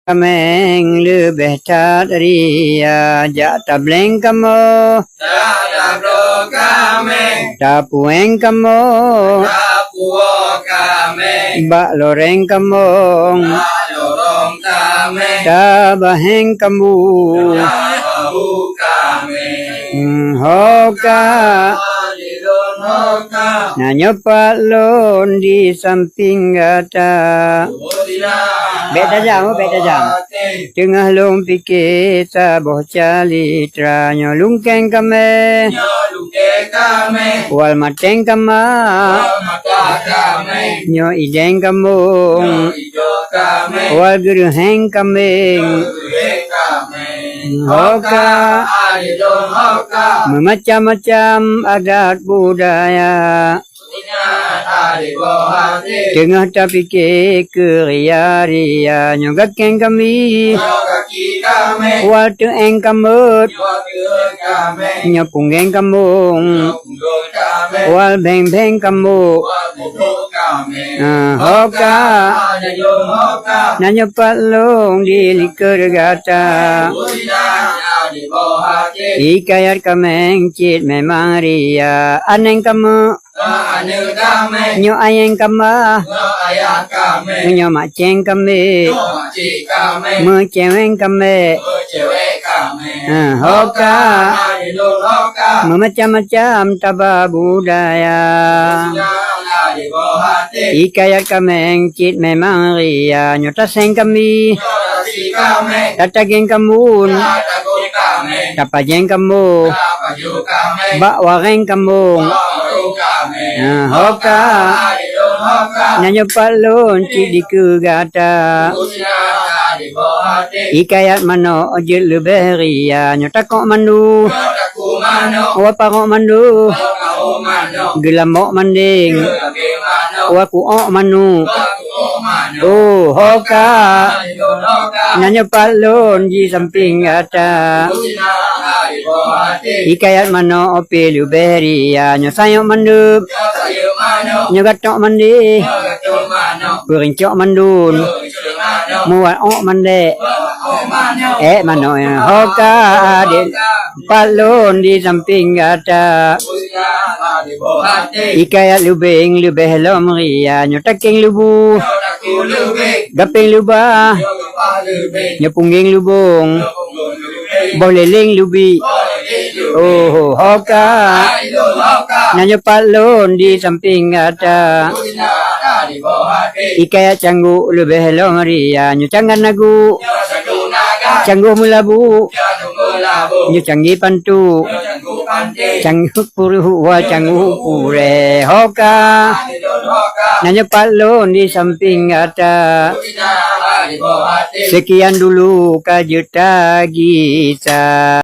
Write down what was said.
Kameng lebih cadaria jata bleng kamu Jata bro kameng tapueng kamu Tapuo kameng bak loreng kamu Lorong kameng tabaheng kamu Tahu kameng hoka Alilun hoka nanyopat lon di samping gata beta jam tengah long pikir taboh cali tranyo lungkeng kame Nyoluke kameng wal mateng kama Mata kameng nyo ideng kamung Ijo kameng wal geruheng kameng Uwe kameng hoka Alilun hoka macam-macam adat budaya tengah tapike keria-ria nyogakeng kami wal tueng kamut nyopunggeng kamung wal beng-beng kamu hoka nanyopat long di liker gata ikayat kameng cit memang ria aneng kamu nyo ayeng kama nyo maceng kami meceweng kami hoka macam-macam taba budaya ikayat kameng cit memang ria nyo taseng kami tatageng kamun tapajeng kamu bak wareng kamu hoka nanyo palon cik di kegata ikayat mano ojil lebih ria nyo takok mandu waparok mandu gelamok manding wakuok manu hoka nanyo palon di samping gata ikayat mano opi lebih ria nyo sayok mandu nyo gatok mandi berincok mandun muat ok mande mano hoka adik palon di samping gata ikayat lubeng lebih lom ria nyo taking lubu gaping lubah nyo pungging lubung boleleng lubi hoka nanyo palon di samping gata ikayat canggu lebih lom ria nyo cangan nagu canggu mulabu nyo canggi pantu canggu puru wa canggu pure hoka nanyo palon di samping gata sekian dulu kajuta kita